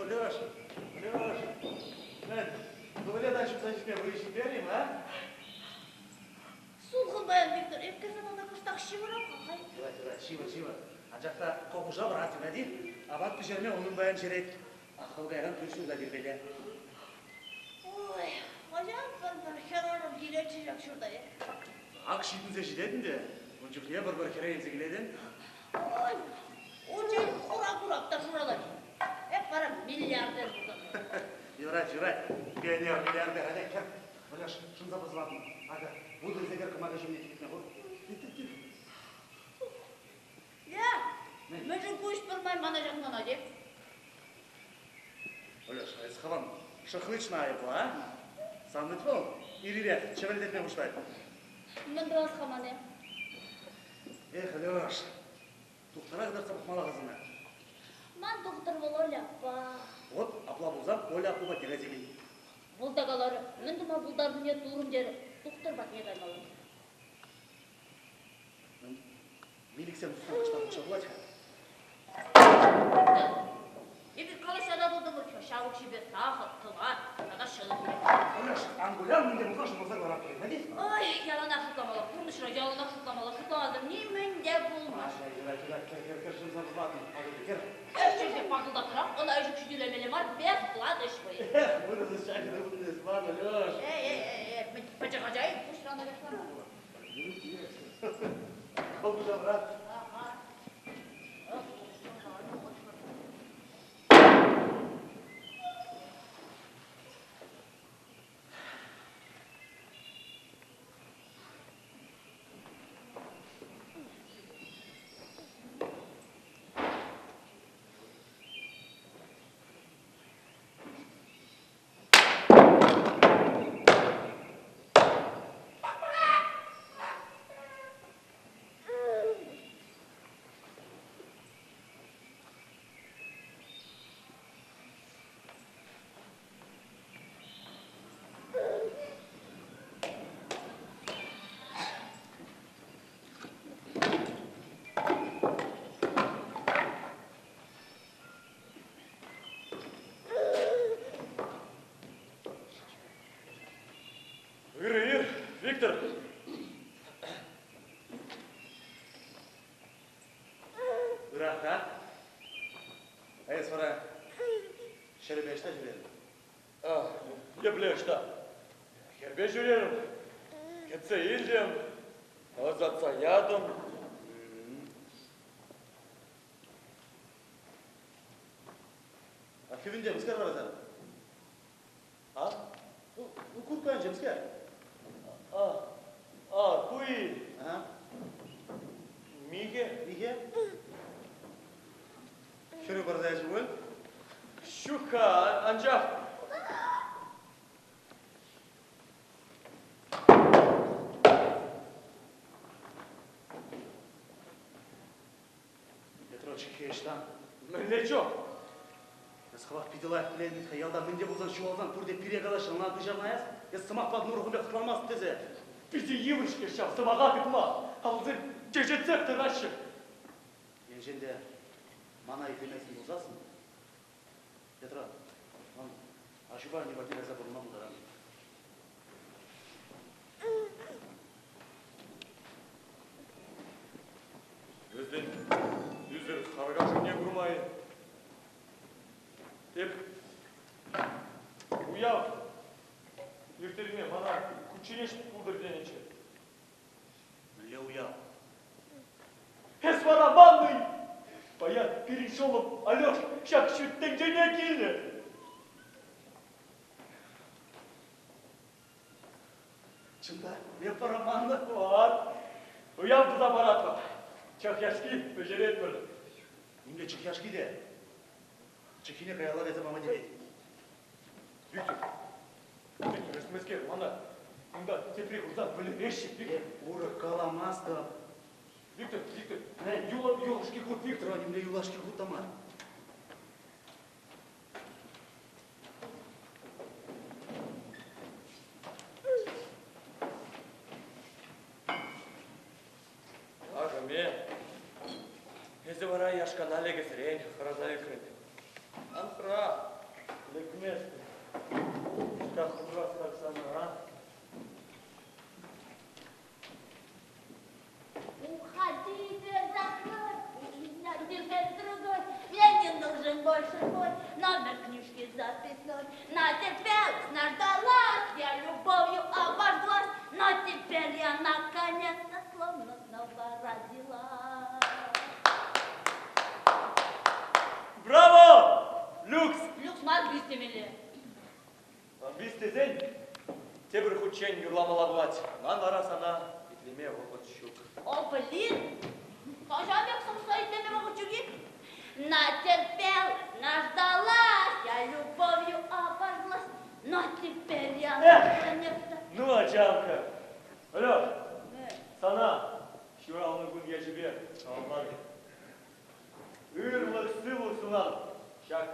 Леш, Леш, говорят, дальше тебе выйти берем, а? Сулғынбайын, Виктор, епкерзаманда күштақ шивырам, қақай. Шива. Ажақта қоқыжа бұрат үмәді, абат пішерме оның баян жерет. Ақыл қайған күрсін ғадир бәлі. Ой, ғажап бір херорым келетші жақ шұрда, Ақ шитінсе жидетін де, ұнчықлия бір херайынсы келеден. Ой, ұнчай құрап-құрапта шұралар. Бара миллиардер бұдан. Юрай, пионер, миллиардер, әне кәп. Оляш, шынза бұзылатын. Ага, бұл өзегер кымаға жөміне кететіне бұл. Я, мәжін көш бірмай мана жағынан адеп. Оляш, айыз қаван, шықлычна айыпы, а? Самдыт бұл, ирирек, чевелдетіне ұштайды. Мен дұрас қаман, Эх, Оляш, тұқтара қыдар сапық мала қызына. Ман доктор бол ойляппа. Вот, апла бұлзам, оля апуға терезелей. Бұлдагалары, мен дума бұлдардың не турым дері, доктор бат не даймалым. Миликсен ұстан қыштан ұша бұлады. Егер қалаш ада болдың өткен, шауық шебе сақып, тұлған, тада шылып жүрек. Оляш, ангуляр мүнде мұқашы мұздар барап келем, әде? Ой, ялана шықламалы, құрнышыра ялана шықламалы, шықламазыр, неменде болмаш. Кер, шынза бұзылатын, ағылды, кер. Әшчеге пағылда тұрап, оны әжік шүділемелі бар, бәс бұлады швой. Бұнысы шәкірі бұнды спан, Оляш. Мен пәчі ғажайып, ұшыраны бәксана. Қолды брат. Виктор! Бірақ, а? Әйес бара, шәрбешті жүреlim. Не білешті. Хербе жүреlim. Кетсе елдем, азатса ядым. Архивінде мүскер бар азар? А? Курткайын жемскер? Куи. Миге? Шүрі барзай жүгіл? Шуха, анжақ. Петрович кештан. Мүлде жоқ. Сқабақ пиделайық білетін қиялда мінде болсан шу алзан түрде пире қалашы ұна дұжарна аяз, сымақ бат нұрғымбе қытыламасын тезе. Бізде евішке шақ, сымаға қытыма. Алзыр жежетсек тұрашы. Енженде мана етемесін болсасын. Петро, ашуба не бәтер әзі бұрынма бұлдарам. Өзден үзір қарға жүне құрмайын. Деп, уяв, ертеріне мана күченеш бұлдыр денече. Мүле уяв. Әс бара манный! Баян перешелым, Алеш, шақ шүттен және келді. Чында, не пара манны? Var. Uyandı da barat var. Çok yaşlı, beceret böyle. Немде чехяшки де. Чехине қаялар әзі мама демейді. Виктор, Виктор, өстімізге, мана, мұнда тепрек ұзан бөлі решік, Виктор. Уры каламасты. Виктор, юлашки құт, Виктор. Виктор, немде юлашки құттамар. Езі бара яшқан әлегі сірен, қыразай күреді. Анқыра. Лекмес. Как ужас, как сама, а? Уходите за мной, меня теперь другой. Мне не нужен больше бой. Номер книжки записной. Натерпелась, наждалась, я любовью обожглась. Но теперь я наконец-то словно снова родилась. Браво! Люкс! Люкс мarbistemeli. Английский тебір худшен юрламала бұлад. Нан ара сана, итлеме опыт щук. О, блин! Кожабек стоит на меня учуги. Натерпелась, наждалась, я любовью обожглась. Но теперь я наконец-то... Ну, ачамка. Алло, сана, şuralını gün geçibi, anladı. Ürmür sıvı sunan, şak,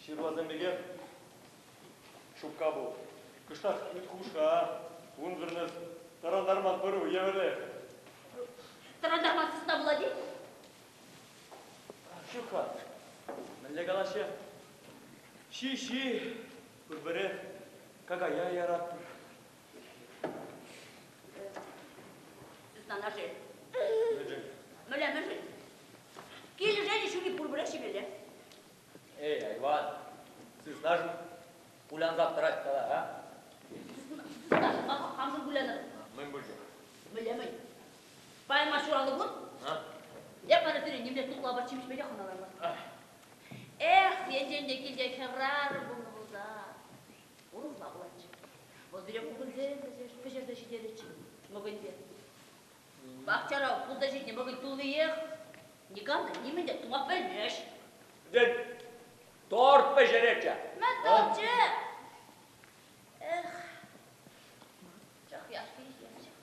şirvazın bege, şupka bu. Kıştak, ütkuşka, unzırnız, tarandarman pırı, yemerle. Тарандармансыз табылады. Şuka, mənle qalaşı, şi, bir-biri, kagaya yarattı. Сыздан ажел. Necek? Мөлем ажел. Келі және шүге пұрбыра шебелі. Ey hayvan, siz nasıl ulanzap tıraştılar ha? Сыздан қамзын гүләнір. Mən burcu. Мөлемей. Байма шуралы бұн. Ha? Я паратыры немде тұқла бар чемшмеле қаналармын. Эх, сенженде келде кеврар бұны бұлда. Ұрызла бұланчы. Ол бере бұлден пежерді жеделечі. Мүгінде. Бақчара бұлда жетіне мүгін тұлы ех. Негамды неменде тұмап бәлмеш. Ден, торт becerece. Mən topçı. Эх. Çox yaşlı işləyəcək.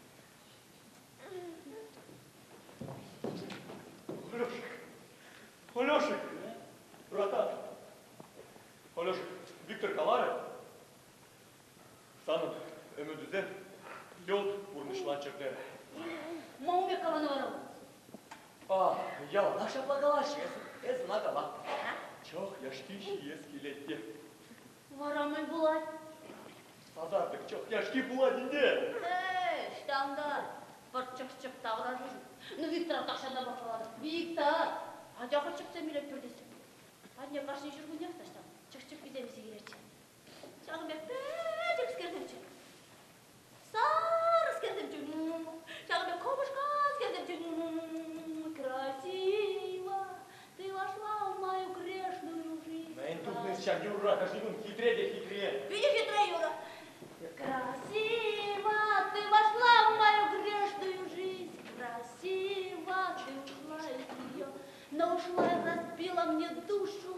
Алешик, братан. Алешик, Виктор Калары. Санын өмөдүзден лед бурнышылан чыктыр. Мауме каваны барам. Я наша благалаши, ez знакова. Çok yaşlı eskilетти. Варамай булай. Сазардык çok yaşlı буладинде. Штандар. Bir çık davran жүрүн. Ну, Виктор тақшанда бақылады. Виктор. Ажаға шықса милеп бірдесі. Анне қарсын жүргін яқ таштан. Чық кеземесе керерчі. Шағын бек бәдік скердімчі. Сар скердімчі. Шағын бек комышқа скердімчі. Красиво. Ты вошла в мою грешную жизнь. Мен тут не сейчас Юра, каждый день хитрее, да хитрее. Видишь, хитрее, Юра. Красиво, ты вошла в мою грешную жизнь. Красиво, ты ушла из нее. Но ушла и разбила мне душу.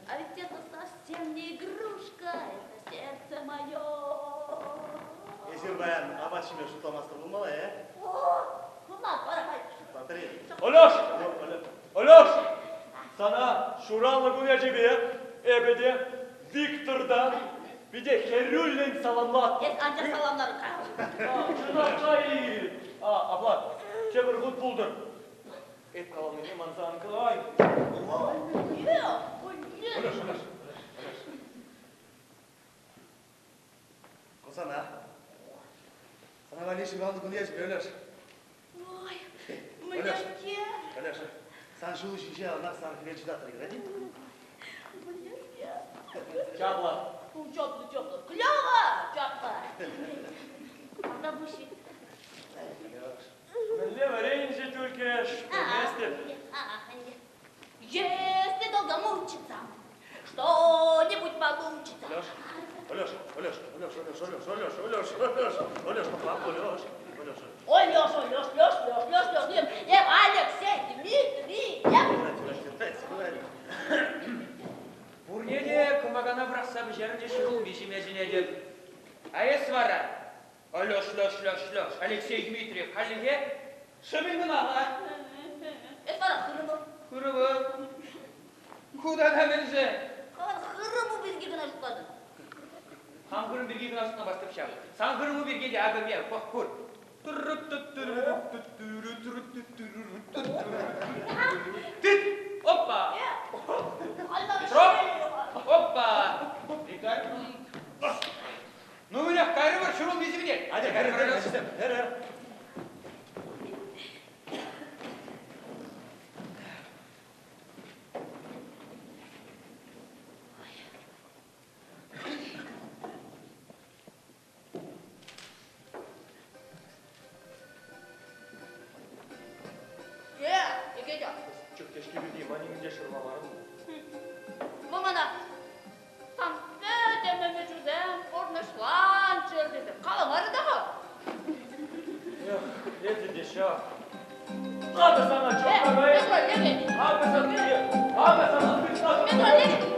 А ведь это совсем не игрушка, это сердце мое. Esir bayan, abat şimdi şutlaması bulmalı ya. Bunlar para hayır. Şutlatır. Алеш! Алеш! Sana şuranlı güneşi ebedi Viktor'dan bir de Herül'le salamlat. Yes, ancak salamları kal. Şunakay! Abla, kebir hut buldun. Et kalamını manzan kılay. Yok, Алеш. Kosana. Sana ben işim kaldı bunu yaşım öyle. Ой, мне все. Öyle. Sen şu işi al, nasıl sana güneşi de atır hadi. Мне все. Çabla. Тепло. Клево, тепло. Когда буши? Benle vereyince Türkiye вместе. Если долго мучиться, что-нибудь получится. Алеш, Ой, Леша, Леш, Алексей, Дмитрий, Бурнеде кумагана браса бежерде шырул бишимезине деп. Айс вара. Алеш, Алексей Дмитриев, халиге шымын аға. Это бара хырымы. Курыбы. Куда да мензе? Хырымы бізге гына жұтладың. Хангырын бірге гынасына бастып шам. Сангырымы бірге де агырме, құр. Опа! Петров! Опа! kedi. Çok keşke bildiğim annemin yaşırmalarım. Mamana, sen ne dememe çözem, kornuşlan çördesi. Kalın arı da mı? Yok, yeter de şu. Abi sana çok da böyle. Metro, ne beni? Abi sana diye. Abi sana bir şey. Metro, ne beni?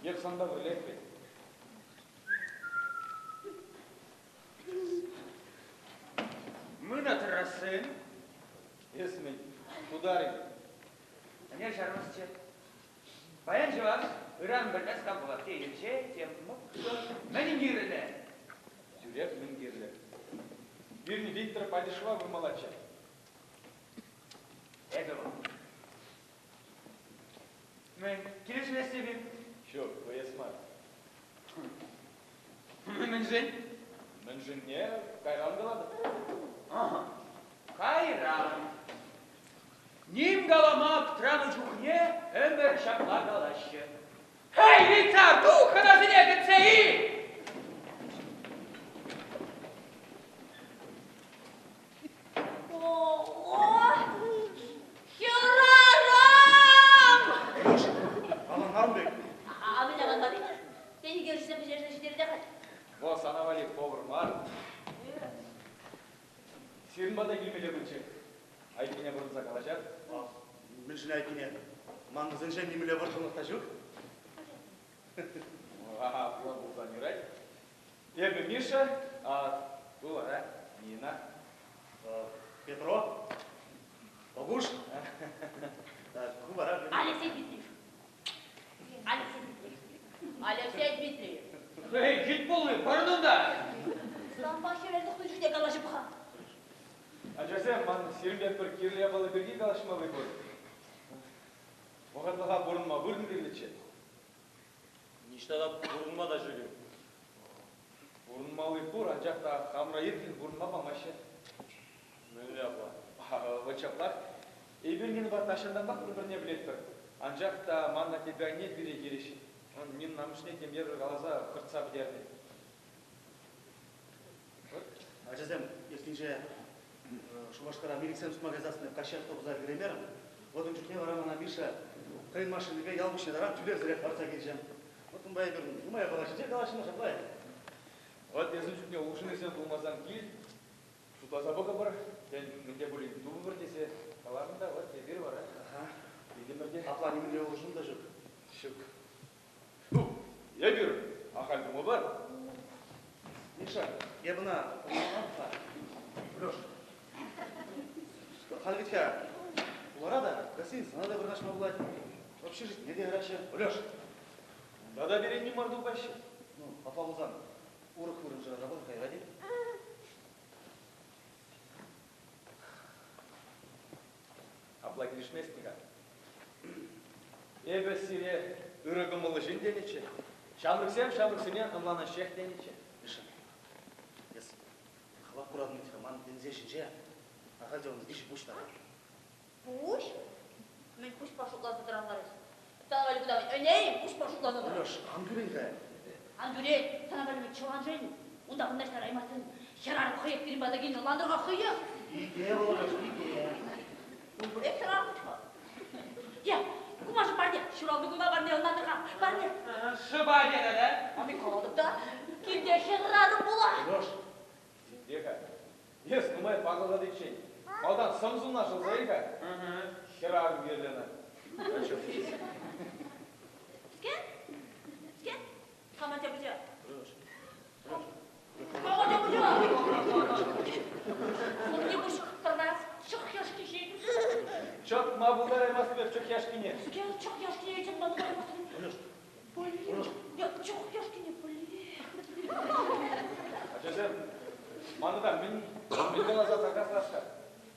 Yeksan da böyle etmeyin. Mına tırasın. Esmeyin. Udarın. Ne şarmız çek. Bayan cevap, İran birnes kapılar deyince, temizmek, benim girine. Жүрек мінгерлер. Верни Виктора Падишева вымолоча. Ego. Ben kirişle sevim. Що, поясма. Münzin. Мен жене кайран кылады. Aha. Kayran. Nim galamak tramı cuhne, ömür şaklar dalaşı. Hey Viktor, duhana zile gitseyi! Eloş, aman Harunbek. Seni görüşte bir yerine şiddet kal. Во, санавали повар мар. Сирмада келмелер мүнче. Айкене бұрынса қалашар. Мен шын айтыне, маңызын жан немеле выртылықта жүк. Ага, бұлан бұлдан юрай. Ебі Миша, а бұл ара, Нина. Петро, Богуш. Кубара. Алексей Дмитриев. Алексей Дмитриев. Алексей Дмитриев. Hey git buluyor, pardonda. Sen başı verdik kucukta kalaşıp ha. Ажасем, ман сирмбек бір кирле балы бірге қалашмалы бұл. Оғатылға бұрынма бұрын бірлече. Ништада бұрынма да жүрген. Бұрынмалы бұр, анжақта қамра ерген бұрынма бамашы. Мөлі апа. Вачаплар, ейбергені бар ташындан бақ бір-біріне білет бір. Анжақта манна тебя не бере кереші. Мен намышне тем ебір қалаза қыртса білерді. Ачазем, ескінше Шубашкара милициям магазасыны кашяқты бұзар кіремерім. Одан жүкне варамана Миша, қайын машинеге ялбышне дарам, түлер зірек барса келжем. Отын бай бір, ұмай қалашы, же қалашы маша бай. Вот езім жүкне ұлшыны сен болмазан кел, шутаза бұғы бір, сен мүнде бөлін дубы бір десе, қаларында, вот, ебір бар, Еге бірде. Апла немеле ұлжын да жүк. Шүк. Ебір, ақалдымы бар. Миша, ебіна, Леш, халвитка, Ларада, гостиница, надо бір нашма бұлай. Вообще жить, не де грача. Леш, Дада берен не морду башы. ну, папа Лузан, урық көрін жыра работа қайға дейм. Апла келішместіға. Ебі сире үрігімілі жын денече. Шамрыксене ымлана шех денече. Миша, ес, халақ құрадың етіға, ман дензешін же, ағал жауымыз деші бұш тара. Пуш? Мен пуш пашуклазды дыранларыз. Танавали куда мен, өнейім пуш пашуклазды дыран. Леш, аңгүренға. Андүре, танавали мен чылан жайын. Онда қындаштар аймасын, шарары қойып берін бада кейін ландырға қойып. Иге бол, Леш, иге. Бұл бөлек шарары қойып. Я, кумашы бар де, шуралды күна бар не ландырға, бар де. Шыба деді да. Ами қаладық да, кемде шарары бола. Леш, Дека. Ес, нумай пағылға дейшен. Малдан сымзуна жылзайға. Херарым ерлені. Скен? Скен? Қаман тепіже. Леш, Қаман тепіже. Бұл не бұл шықпырнас, шық ешке жейді. Çok mabul bunlar elmas gibi çok yaşkine. Ya çok yaşlı için bana bakmasın. Блин, я çok yaşlı блин. Açacağım. Manada min kalasa takaslaşka.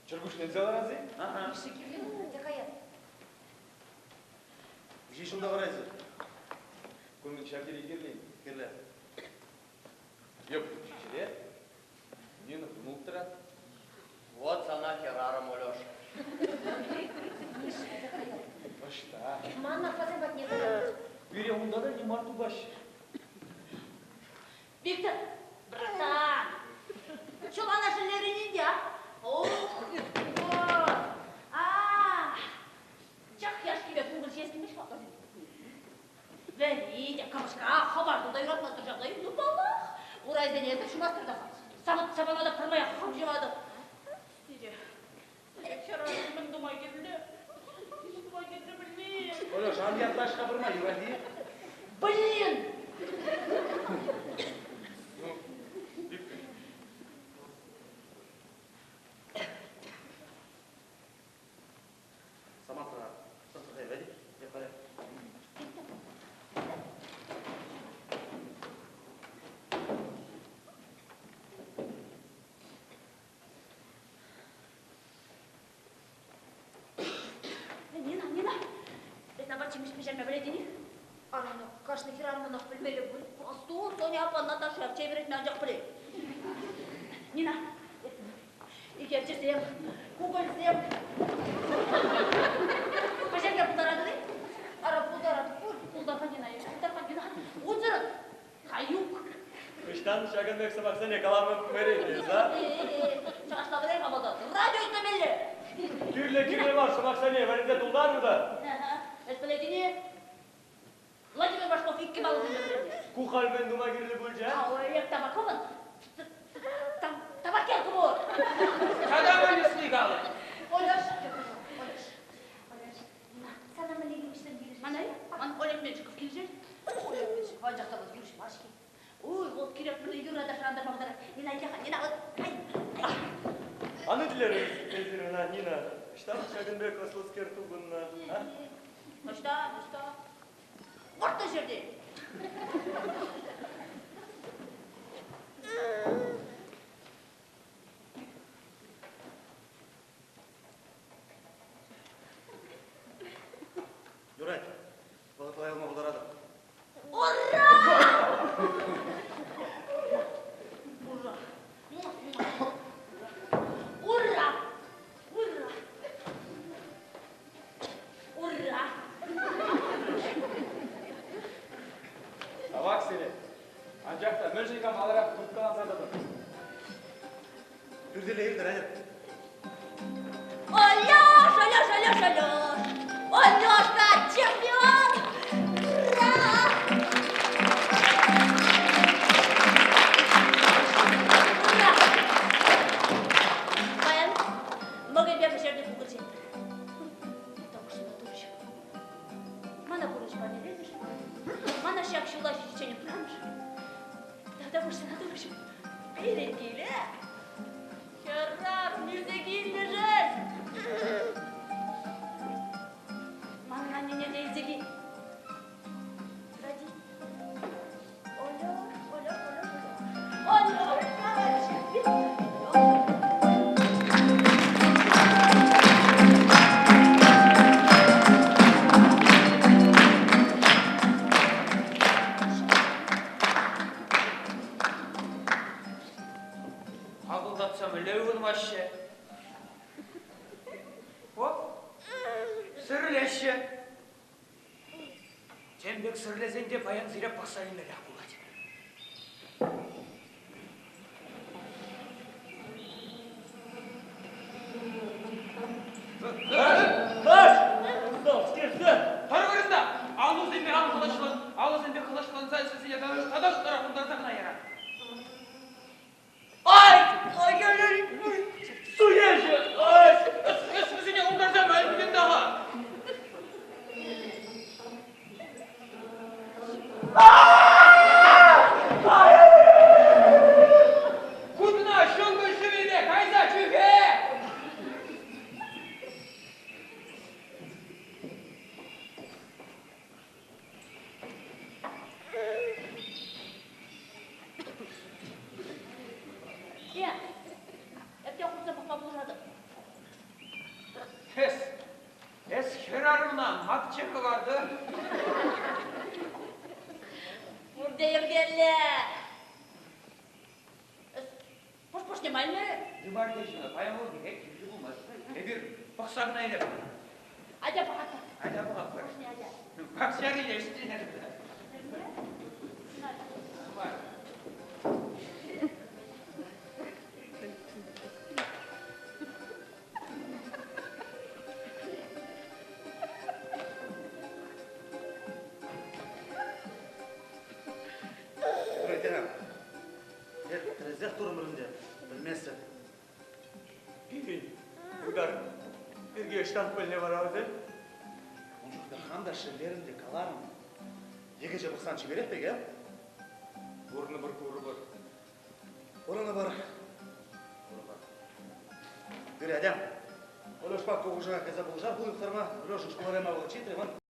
Çırguş ne zalar azı? Ага. Где еще договориться? Kunun şarkıyla ilgili. Кирле. Yok, şişede. Nini buluttura. Вот она кераром Олеша. Başta. Мана фазабат не Bir yağında da limartu baş. Виктор, братан, что на нашей лере не я? Ох, Чак я ж тебе кунгурческий мешок. Верите, камышка, хабарды да юратмады жағдай, ну балах. Урайда не это шумастырда. Сабанада кырмай хам жевады. Сиде. Вчера мен думай келді. Думай келді білмейм. Олеш, андиятлашқа бұрма, Юради. Блин! Саматра, сатырдай, Вади. Я порядок. Нина, это бачим спешерме біледені? Ананы, қашны хирамнан ақ білмелі бұл. Просто Соня апа Наташа чебіретмен жақ біле. Нина, егер жерсем, көкөлсем. Пешерге бұлдарады дей? Ара бұлдарады, бұлдарған Нина, ұзырын, қаюк. Kıştan şakın sabahsa ne kalamı vereyim ha? Çağışta bileyim havada, radyo itmemeli. Kirle var sabahsa ne? Verizde dolar mı da? Espeledini, Vladimir Başkov iki balı dinlemeli. Kuhal ben duma girili bulca. А як табакован? Табакер кубur. Когда вы не снегалы? Олеш. Sana mı ne gibisinden gelir? Bana Olek Mençikov gelecek. Olek Mençikov ancakta var yürüyüş başki. Uy, o kirep bunu yürü da şandırmamdır. Nina yakan, Nina ay. Anı dileriz tezirina Nina. Штаб şakın be koslosker tugunna. Başta. Orta жерде. Юрай, бағытлай алма бұлдарады. Ура! Ура! Bak seni. Ancak da mölcekam alarak tuttuğun zardadır. Үрделе елдір, әне. Алёш! Алёшка, чемпион! Ура! Ура! Баян, многое бе пешерде кугырчен. Тоғыш. Мана курыш бане дедіш. Мана шак шулаш ішчені пранш. Надо Перекиле. Керрар, müzdeki лежать. Мана не дейзеги. Ради. Ağıldatsam löğün vaşı. Hop. Sırleşe. Cembek sırlezende bayan zire basayın lelak olacak. Tarıkırında ağlı zilme kılıçlan sayısıyla tadak tarafından takına yarar. Ay gönül su yaşı. Ay ıskısını onlardan ölümden daha. Aaaaaa! Ес херарымна мапчекі барды. Урдайыр келі. Пош-пош демайын бері. Дымар дешіні, паямыл керек, кемші болмaz. Ebir, бақсағына айдап. Айда бағатта. Айда бағат бар. Пош не айда. Бақсағы ешті. Лейтенант, я тірезек тұрмырымде, білмесі. Гирин, удар. Бирге штамп бөліне барабыз, Он жоқта қанда шерлерімде қаларым. Екінші бұқсан жіберет беге? Бурны бір көрі бар. Ораны бар. Говоря, дям, Олеш папка уже каза был жар, будет форма, Леша школарема учить,